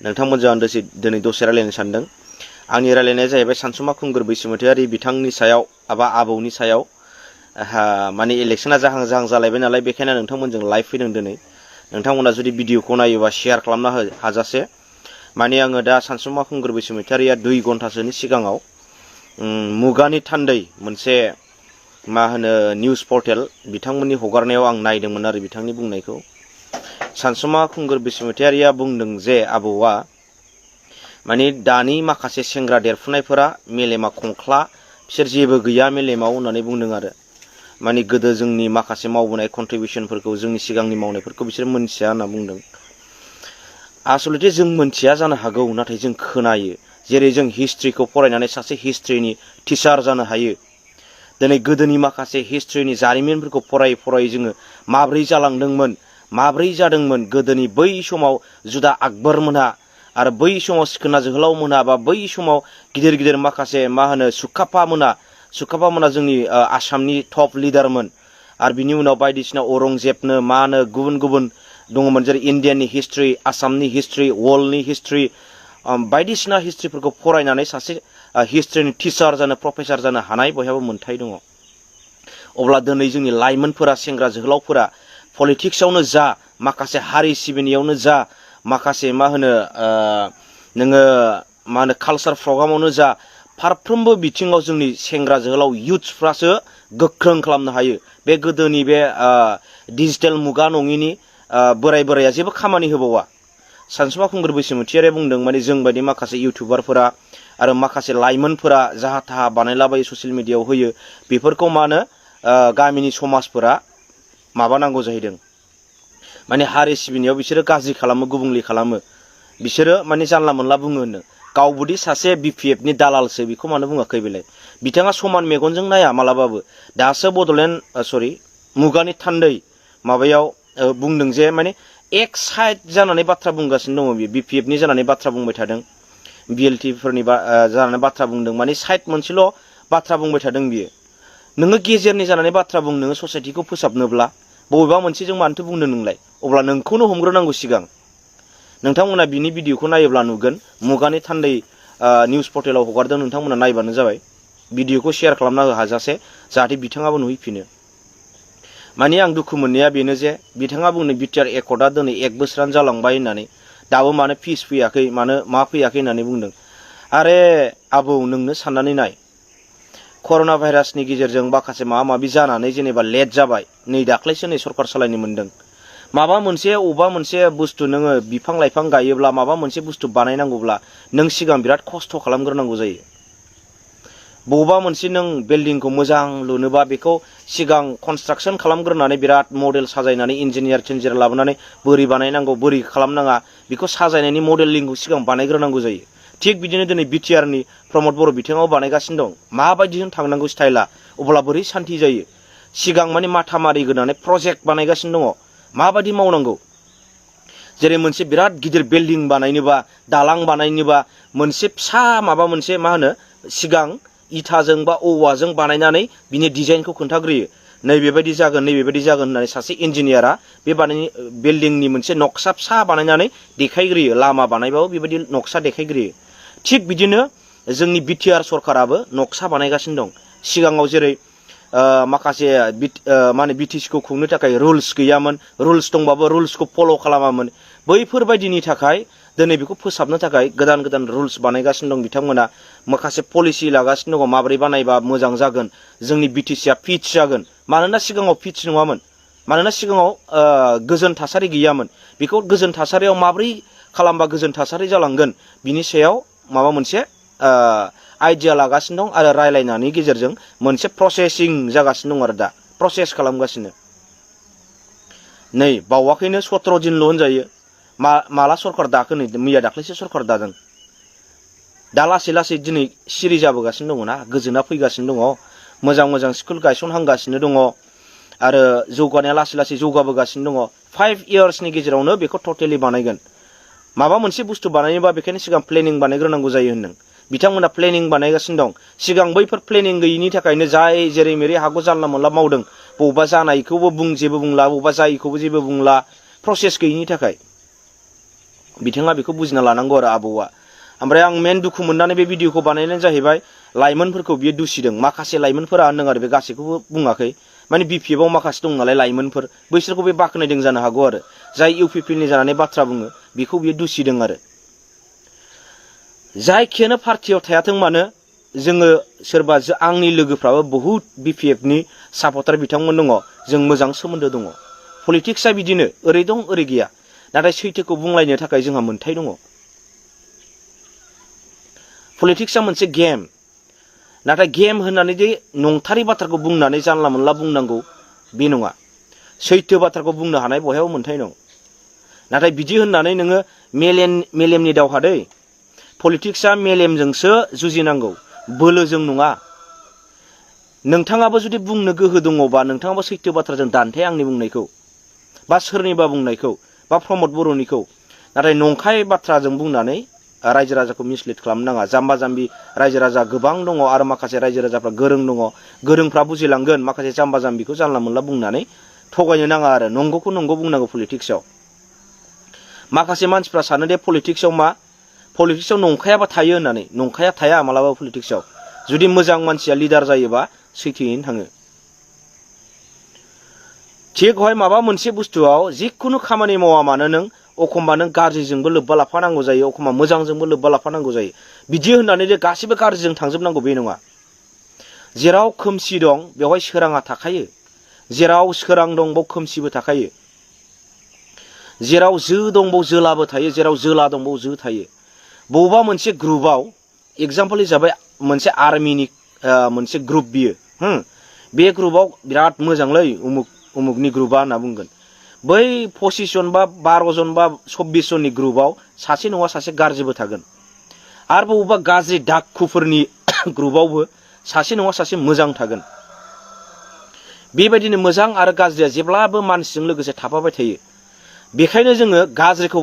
नोंथांमोनजों आं दिनै दसे रायलायनो सानदों। आंनि रायलायनाया जाहैबाय सानसुमा खुंगुर बैसोमुतियारि बिथांनि सायाव एबा आबौनि सायाव माने इलेक्शना जाहां जाहां जालायबाय नालाय बेखायनो नोंथांमोनजों लाइभ फैदों दिनै। नोंथांमोना जुदि भिडिअखौ नायोबा शेयार खालामना हाजासे। माने आङो दा सानसुमा खुंगुर बैसोमुतियारिया 2 घन्टासोनि सिगाङाव मुगानि थान्दै मोनसे मा होनो निउस पर्टेल बिथांमोननि हगारनायाव आं नायदोंमोन आरो बिथांनि बुंनायखौ। सानसुमा खुंगुर बैसोमुतियारिया बुंदों जे आबौआ माने दानि माखासे सेंग्रा देरफुनायफोरा मेलेमा खंख्ला, बिसोर जेबो गैया मेलेमाव होननानै बुंदों आरो। माने गोदो जोंनि माखासे मावबोनाय कन्ट्रिबिउसनफोरखौ जोंनि सिगांनि मावनायफोरखौ बिसोर मोनथिया होनना बुंदों। आसलथे जों मोनथिया जानो हागौ, नाथाय जों खोनायो। जेरै जों हिस्ट्रिखौ फरायनानै सासे हिस्ट्रिनि टिचार जानो हायो। दिनै गोदोनि माखासे हिस्ट्रिनि जारिमिनफोरखौ फरायै फरायै जोङो माब्रै जालांदोंमोन, माब्रै जादोंमोन गोदोनि बै समाव जुदा आकबर मोनहा आरो बै समाव सिखोना जोहोलाव मोनहा बा बै समाव गिदिर गिदिर माखासे मा होनो सुकाफा मोनहा जोंनि आसामनि टप लिडारमोन। आरो बिनि उनाव बायदिसिना औरंगजेबनो मा होनो गुबुन गुबुन दङमोन, जेरै इण्डियाननि हिस्ट्रि, आसामनि हिस्ट्रि, वर्ल्डनि हिस्ट्रि, बायदिसिना हिस्ट्रिफोरखौ फरायनानै सासे हिस्ट्रिनि टिचार जानो, प्रफेसार जानो हानाय बयहाबो मोन्थाय दङ। अब्ला दिनै जोंनि लाइमोनफोरा, सेंग्रा जोहोलावफोरा पलिटिक्सआवनो जा, माखासे हारि सिबिनायावनो जा, माखासे मा होनो नोङो मा होनो कालचार प्रग्रामावनो जा, फारफ्रोमबो बिथिङाव जोंनि सेंग्रा जोहोलाव इयुथ्सफ्रासो गोख्रों खालामनो हायो। बे गोदोनि बे डिजिटेल मुगा नङिनि बोराय बोराया जेबो खामानि होबावा। सानसुमा खुंगुर बैसोमुतियारिया बुंदों माने जों बायदि माखासे इउटुबारफोरा आरो माखासे लाइमोनफोरा जाहा थाहा बानायलाबायो, ससियेल मिडियायाव होयो, बेफोरखौ मा होनो गामिनि समाजफोरा माबानांगौ जाहैदों। माने हारि सिबिनायाव बिसोरो गाज्रि खालामो, गुबुंले खालामो। बिसोरो माने जानला मोनला बुङो होनो। गावबोदि सासे BPFनि दालालसो, बेखौ मानो बुङाखै बेलाय? बिथाङा समान मेगनजों नाया मालाबाबो। दासो मुगानि थान्दै माबायाव बुंदों जे माने एक साइड जानानै बाथ्रा बुंगासिनो दङ बियो। BPFनि जानानै बाथ्रा बुंबाय थादों, BLT फोरनि जानानै बाथ्रा बुंदों, माने साइड मोनसेल' बाथ्रा बुंबाय थादों बियो। नोङो गेजेरनि जानानै बाथ्रा बुं, नोङो ससाइटिखौ फोसाबनोब्ला बबेबा मोनसेजों मानोथो बुंनो नोंलाय? अब्ला नोंखौनो हमग्रोनांगौ सिगां। नोंथांमोना बिनि भिडिअखौ नायोब्ला नुगोन, मुगानि थान्दै निउस पर्टेलाव हगारदों, नोंथांमोना नायबानो जाबाय। भिडिअखौ शेयार खालामना हो हाजासे, जाहाथे बिथाङाबो नुहैफिनो। माने आं दुखु मोननाया बेनो जे बिथाङा बुंनो बिटिआर एकर्डआ दिनै 1 बोसोरानो जालांबाय होननानै, दाबो मानो पिस फैयाखै, मानो मा फैयाखै होननानै बुंदों। आरे आबौ, नोंनो साननानै नाय, कर'ना भाइरासनि गेजेरजों माखासे माबा माबि जानानै जेनेबा लेट जाबाय, नै दाख्लैसो नै सरकार सालायनो मोनदों। माबा मोनसे अबेबा मोनसे बुस्थु नोङो बिफां लाइफां गायोब्ला, माबा मोनसे बुस्थु बानायनांगौब्ला नों सिगां बिराद खस्थ' खालामग्रोनांगौ जायो। बबेबा मोनसे नों बिल्डिंखौ मोजां लुनोबा बेखौ सिगां कनस्ट्राक्सन खालामग्रोनानै बिराद मडेल साजायनानै इन्जिनियार थिन्जिनियार लाबोनानै बोरै बानायनांगौ, बोरै खालामनाङा, बेखौ साजायनायनि मडेलिंखौ सिगां बानायग्रोनांगौ जायो। थिग बिदिनो दिनै बिटिआरनि प्रमद बर' बिथाङाव बानायगासिनो दं। माबायदिजों थांनांगौ स्टाइला, अब्ला बोरै सान्थि जायो? सिगां माने माथा मारि गोनानै प्रजेक्ट बानायगासिनो दङ, माबायदि मावनांगौ। जेरै मोनसे बिराद गिदिर बिल्डिं बानायनोबा, दालां बानायनोबा, मोनसे फिसा माबा मोनसे मा होनो सिगां इथाजों बा औवाजों बानायनानै बिनि डिजाइनखौ खोन्थाग्रोयो। नैबेबायदि जागोन, नैबेबायदि जागोन होननानै सासे इन्जिनियारा बे बिल्डिंनि मोनसे नक्सा फिसा बानायनानै देखायग्रोयो। लामा बानायबाबो बेबायदि नक्सा देखायग्रोयो। थिग बिदिनो जोंनि बिटिआर सरकाराबो नक्सा बानायगासिनो दं। सिगाङाव जेरै माखासे मा होनो बिटिसिखौ खुंनो थाखाय रुल्स गैयामोन, रुल्स दंबाबो रुल्सखौ फल' खालामामोन। बैफोरबायदिनि थाखाय दिनै बेखौ फोसाबनो थाखाय गोदान गोदान रुल्स बानायगासिनो दं बिथांमोना। माखासे पलिसि लागासिनो दङ, माबोरै बानायबा मोजां जागोन, जोंनि बिटिसिया फिट जागोन। मानोना सिगाङाव फिट नङामोन, मानोना सिगाङाव गोजोन थासारि गैयामोन। बेखौ गोजोन थासारियाव माबोरै खालामबा गोजोन थासारि जालांगोन, बिनि सायाव माबा मोनसे आइडिया लागासिनो दं आरो रायलायनायनि गेजेरजों मोनसे प्रसेसिं जागासिनो दं आरो दा प्रसेस खालामगासिनो। नै बावाखैनो 17 दिनल' होनजायो। माला सरकार दाखो? नै मैया दाख्लैसो सरकार दादों। दा लासै लासै दिनै सिरि जाबोगासिनो दङ ना, गोजोना फैगासिनो दङ, मोजां मोजां स्कुल गायसनहांगासिनो दङ आरो जौगानाया लासै लासै जौगाबोगासिनो दङ। 5 इयार्सनि गेजेरावनो बेखौ टटेलि बानायगोन। माबा मोनसे बुस्थु बानायनोबा बेखायनो सिगां प्लेनिं बानायग्रोनांगौ जायो होनदों। बिथांमोना प्लेनिं बानायगासिनो दं। सिगां बैफोर प्लेनिं गैयिनि थाखायनो जाय जेरै मेरै हागौ जानला मोनला मावदों। बबेबा जानायखौबो जेबो बुंला, बबेबा जायिखौबो जेबो बुंला, प्रसेस गैयिनि थाखाय। बिथाङा बेखौ बुजिना लानांगौ आरो आबौआ। ओमफ्राय आं मेन दुखु मोननानै बे भिडिअखौ बानायनाय जाहैबाय लाइमोनफोरखौ बियो दुसिदों। माखासे लाइमोनफोरा होनदों आरो बे गासैखौबो बुङाखै, माने BPF आव माखासे दं नालाय लाइमोनफोर, बैसोरखौ बे बाख्नायदों जानो हागौ आरो जाय UPPनि जानानै बाथ्रा बुङो बेखौ बियो दुसिदों आरो। जायखियानो पार्टियाव थायाथों मानो जोङो सोरबा आंनि लोगोफ्राबो बहुत BPFनि सापर्टार बिथांमोन दङ, जों मोजां सोमोन्दो दङ। पलिटिक्सआ बिदिनो ओरै दं ओरै गैया, नाथाय सैथोखौ बुंलायनो थाखाय जोंहा मोन्थाय दङ। पलिटिक्सआ मोनसे गेम, नाथाय गेम होननानै जे नंथारै बाथ्राखौ बुंनानै जानला मोनला बुंनांगौ बे नङा। सैथो बाथ्राखौ बुंनो हानाय बयहाबो मोन्थाय दं। नाथाय बिदि होननानै नोङो मेलेमनि दावहा दै, पलिटिक्सआ मेलेमजोंसो जुजिनांगौ, बोलोजों नङा। नोंथाङाबो जुदि बुंनो गोहो दङबा नोंथाङाबो सैथो बाथ्राजों दान्थे आंनि बुंनायखौ बा सोरनिबा बुंनायखौ बा प्रमद बर'निखौ, नाथाय नंखाय बाथ्राजों बुंनानै रायजो राजाखौ मिसलिड खालामनो नाङा। जाम्बा जाम्बि रायजो राजा गोबां दङ आरो माखासे रायजो राजाफ्रा गोरों दङ, गोरोंफ्रा बुजिलांगोन। माखासे जाम्बा जाम्बिखौ जानला मोनला बुंनानै थगायनो नाङा आरो नंगौखौ नंगौ बुंनांगौ पलिटिक्सआव। माखासे मानसिफ्रा सानो दे पलिटिक्सआव नंखायाबा थायो होननानै, नंखाया थाया मालाबा पलिटिक्सआव। जुदि मोजां मानसिया लिडार जायोबा सैथोयैनो थाङो। थिग हय माबा मोनसे बुस्थुआव जिखुनु खामानि मावा मानो नों एखमबा नों गाज्रिजोंबो लोब्बा लाफानांगौ जायो, एखमबा मोजांजोंबो लोब्बा लाफानांगौ जायो। बिदि होननानै जे गासिबो गाज्रिजों थांजोबनांगौ बे नङा। जेराव खोमसि दं बेवहाय सोराङा थाखायो, जेराव सोरां दं बाव खोमसिबो थाखायो, जेराव जो दं बाव जोलाबो थायो, जेराव जोला दं बाव जो थायो। बबेबा मोनसे ग्रुपआव एगजाम्पल हिसाबै मोनसे आर्मिनि मोनसे ग्रुप बियो, बे ग्रुपआव बिराद मोजांलै उमुकनि ग्रुपआ होनना बुंगोन। बै 25 जन बा 12 जन बा 24 जननि ग्रुपआव सासे नङा सासे गाज्रिबो थागोन। आरो बबेबा गाज्रि डाकुफोरनि ग्रुपआवबो सासे नङा सासे मोजां थागोन। बेबायदिनो मोजां आरो गाज्रिया जेब्लाबो मानसिजों लोगोसे थाफाबाय थायो। बेखायनो जोङो गाज्रिखौ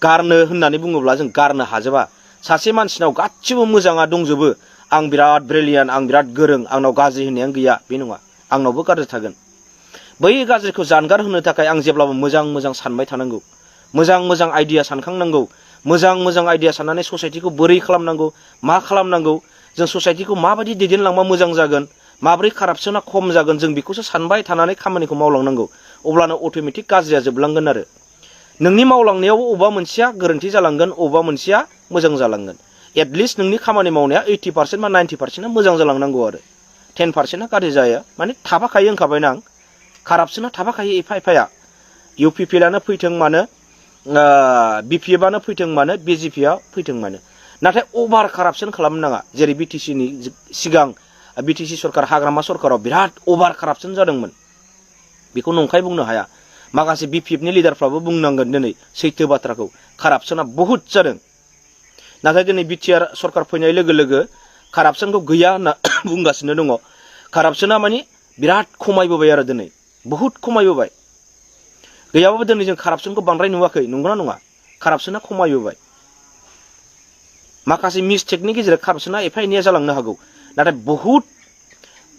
गारनो होननानै बुङोब्ला जों गारनो हाजोबा। सासे मानसिनाव गासिबो मोजाङा दंजोबो, आं बिराद ब्रिलियान्ट, आं बिराद गोरों, आंनाव गाज्रि होननायानो गैया, बे नङा। आंनावबो गाज्रि थागोन। बै गाज्रिखौ जानगार होनो थाखाय आं जेब्लाबो मोजां मोजां सानबाय थानांगौ, मोजां मोजां आइडिया सानखांनांगौ, मोजां मोजां आइडिया साननानै ससाइटिखौ बोरै खालामनांगौ, मा खालामनांगौ, जों ससाइटिखौ माबायदि दैदेनलांबा मोजां जागोन, माब्रै कारापसना खम जागोन, जों बेखौसो सानबाय थानानै खामानिखौ मावलांनांगौ। अब्लानो अट'मेटिक गाज्रिया जोबलांगोन आरो नोंनि मावलांनायाव अबेबा मोनसेया गोरोन्थि जालांगोन, अबेबा मोनसेया मोजां जालांगोन। एटलिस्ट नोंनि खामानि मावनाया 80% बा 90%आ मोजां जालांनांगौ आरो 10%आ गाज्रि जाया। माने थाफाखायो होनखाबायना आं, कारापसना थाफाखायो एफा एफाया। UPPआनो फैथों मानो, BPFआनो फैथों मानो, BJPआ फैथों मानो, नाथाय अभार कारापसन खालामनो नाङा। जेरै BTCनि सिगां BTC सरकार, हाग्रामा सरकाराव बिराद अभार कारापसन जादोंमोन, बेखौ नंखाय बुंनो हाया। माखासे BPFनि लिडारफ्राबो बुंनांगोन दिनै सैथो बाथ्राखौ, कारापसना बहुत जादों। नाथाय दिनै BTR सरकार फैनाय लोगो लोगो कारापसनखौ गैया होनना बुंगासिनो दङ। कारापसना माने बिराद खमायबोबाय आरो दिनै बहुत खमायबोबाय। गैयाबाबो दिनै जों कारापसनखौ बांद्राय नुवाखै, नंगौना नङा? कारापसना खमायबोबाय। माखासे मिस्टेकनि गेजेरजों कारापसना एफा एनैया जालांनो हागौ, नाथाय बहुत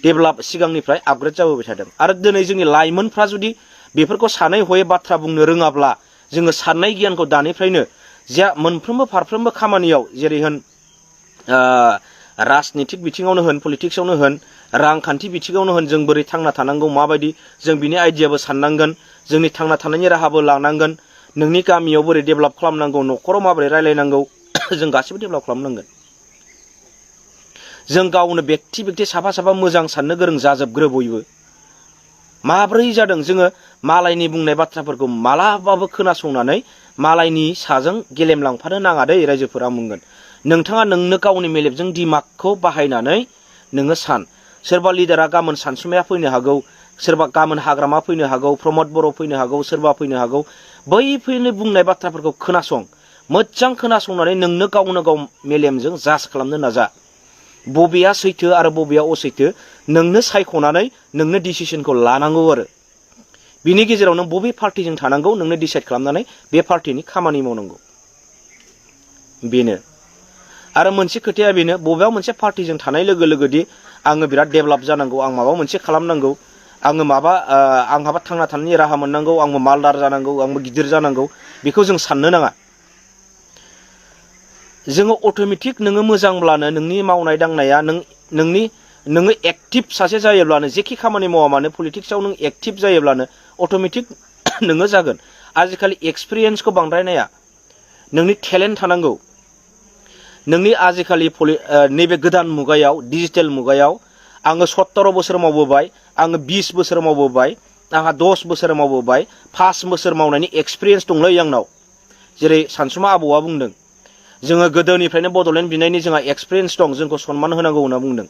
डेभेलप सिगांनिफ्राय आपग्रेड जाबोबाय थादों। आरो दिनै जोंनि लाइमोनफ्रा जुदि बेफोरखौ सानै हयै बाथ्रा बुंनो रोङाब्ला, जोङो साननाय गियानखौ दानिफ्रायनो मोनफ्रोमबो फारफ्रोमबो खामानियाव, जेरै होन राजनितिक बिथिङावनो होन, पलिटिक्सआवनो होन, रांखान्थि बिथिङावनो होन, जों बोरै थांना थानांगौ, माबायदि जों बिनि आइडियाबो साननांगोन, जोंनि थांना थानायनि राहाबो लानांगोन, नोंनि गामियाव बोरै डेभेलप खालामनांगौ, न'खराव माबोरै रायलायनांगौ, जों गासिबो डेभेलप खालामनांगोन। जों गावनो बेक्ति साफा साफा मोजां साननो गोरों जाजोबग्रो बयबो। माब्रै जादों जोङो मालायनि बुंनाय बाथ्राफोरखौ मालाबाबो खोनासंनानै मालायनि साजों गेलेमलांफानो नाङा दै रायजोफोरा बुंगोन। नोंथाङा नोंनो गावनि मेलेमजों दिमागखौ बाहायनानै नोङो सान। सोरबा लिडारा गाबोन सानसुमाया फैनो हागौ, सोरबा गाबोन हाग्रामा फैनो हागौ, प्रमद बर' फैनो हागौ, सोरबा फैनो हागौ। बैफोरनि बुंनाय बाथ्राफोरखौ खोनासं, मोजां खोनासंनानै नोंनो गावनो गाव मेलेमजों जाज खालामनो नाजा। बबेया सैथो आरो बबेया असैथो नोंनो सायख'नानै नोंनो डिसिसनखौ लानांगौ आरो बिनि गेजेराव नों बबे पार्टिजों थानांगौ नोंनो डिसाइड खालामनानै बे पार्टिनि खामानि मावनांगौ। बेनो आरो मोनसे खोथाया बेनो, बबेबा मोनसे पार्टिजों थानाय लोगो लोगोदि आङो बिराद डेभेलप जानांगौ, आं माबा मोनसे खालामनांगौ, आङो आंहाबा थांना थानायनि राहा मोननांगौ, आंबो मालदार जानांगौ, आंबो गिदिर जानांगौ, बेखौ जों साननो नाङा। जोङो अट'मेटिक नोङो मोजांब्लानो नोंनि मावनाय दांनाया नोङो एक्टिभ सासे जायोब्लानो जेखि खामानि मावा मानो पलिटिक्सआव नों एक्टिभ जायोब्लानो अट'मेटिक नोङो जागोन। आजिखालि एक्सपिरियेन्सखौ बांद्राय नाया, नोंनि टेलेन्ट थानांगौ। नोंनि आजिखालि नैबे गोदान मुगायाव डिजिटेल मुगायाव आङो 17 बोसोर मावबोबाय, आङो 20 बोसोर मावबोबाय, आंहा 10 बोसोर मावबोबाय, 5 बोसोर मावनायनि एक्सपिरियेन्स दंलै आंनाव। जेरै सानसुमा आबौआ बुंदों, जोङो गोदोनिफ्रायनो बड'लेण्ड बिनायनि जोंहा एक्सपिरियेन्स दं, जोंखौ सनमान होनांगौ होनना बुंदों।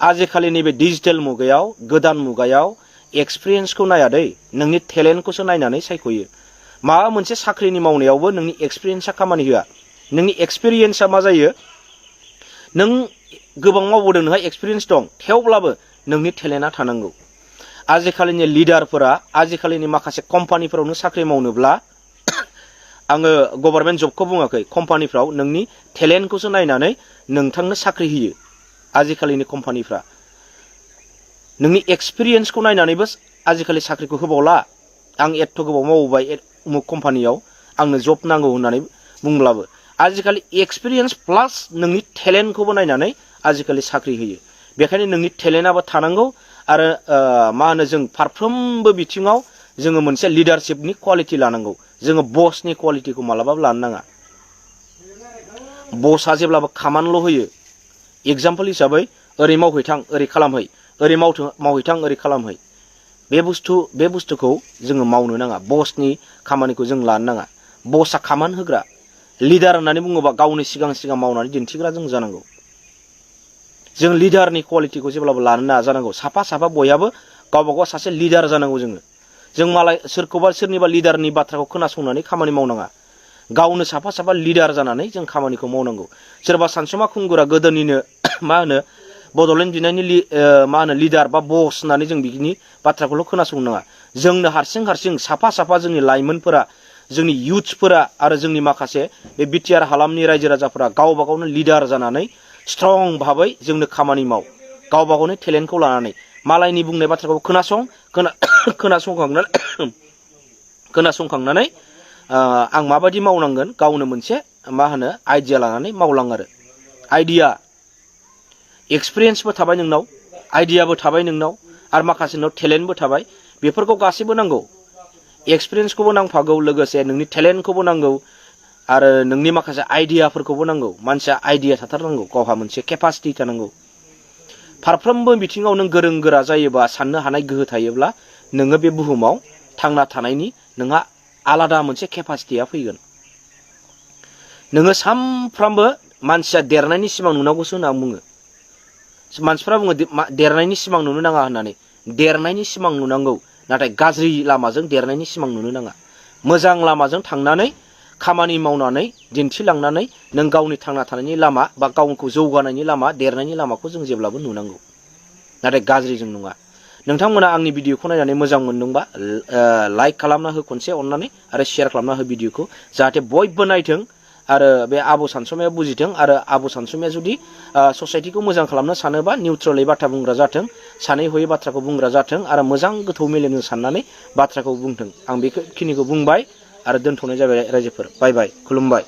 आजिखालि नैबे डिजिटेल मुगायाव गोदान मुगायाव एक्सपिरियेन्सखौ नाया दै, नोंनि टेलेन्टखौसो नायनानै सायख'यो। माबा मोनसे साख्रिनि मावनायावबो नोंनि एक्सपिरियेन्सआ खामानि होआ। नोंनि एक्सपिरियेन्सआ मा जायो, नों गोबां मावबोदों, नोंहा एक्सपिरियेन्स दं, थेवब्लाबो नोंनि टेलेन्टआ थानांगौ। आजिखालिनि लिडारफोरा आजिखालिनि माखासे कम्पानिफोरावनो साख्रि मावनोब्ला आङो गभर्नमेन्ट जबखौ बुङाखै, कम्पानिफ्राव नोंनि टेलेन्टखौसो नायनानै नोंथांनो साख्रि होयो। आजिखालिनि कम्पानिफ्रा नोंनि एक्सपिरियेन्सखौ नायनानैबो आजिखालि साख्रिखौ होबावला। आं एथ' गोबाव मावबोबाय उमुक कम्पानियाव, आंनो जब नांगौ होननानै बुंब्लाबो आजिखालि एक्सपिरियेन्स प्लास नोंनि टेलेन्टखौबो नायनानै आजिखालि साख्रि होयो। बेखायनो नोंनि टेलेन्टआबो थानांगौ। आरो मा होनो, जों फारफ्रोमबो बिथिङाव जोङो मोनसे लिडारशिपनि क्वालिटि लानांगौ। जोङो बसनि क्वालिटिखौ मालाबाबो लानो नाङा। बसआ जेब्लाबो खामानिल' होयो। एग्जाम्पल हिसाबै ओरै मावहैथां, ओरै खालामहै, ओरै मावहैथां, ओरै खालामहै। बे बुस्थुखौ जोङो मावनो नाङा। बसनि खामानिखौ जों लानो नाङा। बसआ खामानि होग्रा। लिडार होननानै बुङोबा गावनि सिगां सिगां मावनानै दिन्थिग्रा जों जानांगौ। जों लिडारनि क्वालिटिखौ जेब्लाबो लानो नाजानांगौ। साफा साफा बयहाबो गावबा गाव सासे लिडार जानांगौ। जों मालाय सोरनिबा लिडारनि बाथ्राखौ खोनासंनानै खामानि मावनाङा। गावनो साफा साफा लिडार जानानै जों खामानिखौ मावनांगौ। सोरबा सानसुमा खुंगुरा गोदोनिनो मा होनो बड'लेण्ड बिनायनि मा होनो लिडार बा बस होननानै जों बिनि बाथ्राखौल' खोनासंनो नाङा। जोंनो हारसिं साफा साफा जोंनि लाइमोनफोरा, जोंनि इयुथ्सफोरा आरो जोंनि माखासे बे बिटिआर हालामनि रायजो राजाफोरा गावबा गावनो लिडार जानानै स्ट्रं भाबै जोंनो खामानि माव। गावबा गावनि टेलेन्टखौ लानानै मालायनि बुंनाय बाथ्राखौ खोनासंखांनानै आं माबायदि मावनांगोन गावनो मोनसे मा होनो आइडिया लानानै मावलां। आरो आइडिया एक्सपिरियेन्सबो थाबाय नोंनाव, आइडियाबो थाबाय नोंनाव, आरो माखासे नोंनाव टेलेन्टबो थाबाय। बेफोरखौ गासैबो नांगौ। एक्सपिरियेन्सखौबो नांफागौ, लोगोसे नोंनि टेलेन्टखौबो नांगौ, आरो नोंनि माखासे आइडियाफोरखौबो नांगौ। मानसिया आइडिया थाथारनांगौ, गावहा मोनसे केपासिटि थानांगौ। फारफ्रोमबो बिथिङाव नों गोरों गोरा जायोबा, साननो हानाय गोहो थायोब्ला नोङो बे बुहुमाव थांना थानायनि नोंहा आलादा मोनसे केपासिटिया फैगोन। नोङो सानफ्रामबो मानसिया देरनायनि सिमां नुनांगौसो होनना बुङो। मानसिफ्रा बुङो देरनायनि सिमां नुनो नाङा होननानै। देरनायनि सिमां नुनांगौ, नाथाय गाज्रि लामाजों देरनायनि सिमां नुनो नाङा। मोजां लामाजों थांनानै खामानि मावनानै दिन्थिलांनानै नों गावनि थांना थानायनि लामा बा गावखौ जौगानायनि लामा, देरनायनि लामाखौ जों जेब्लाबो नुनांगौ, नाथाय गाज्रिजों नङा। नोंथांमोना आंनि भिडिअखौ नायनानै मोजां मोनदोंबा लाइक खालामना हो खनसे अननानै, आरो शेयार खालामना हो भिडिअखौ, जाहाथे बयबो नायथों आरो बे आब' सानसुमाया बुजिथों। आरो आब' सानसुमाया जुदि ससाइटिखौ मोजां खालामनो सानोबा निउट्रेलै बाथ्रा बुंग्रा जाथों, सानै हयै बाथ्राखौ बुंग्रा जाथों, आरो मोजां गोथौ मेलेमजों साननानै बाथ्राखौ बुंथों। आं बेखिनिखौ बुंबाय आरो दोनथ'नाय जाबाय रायजोफोर। बाय बाय, खुलुमबाय।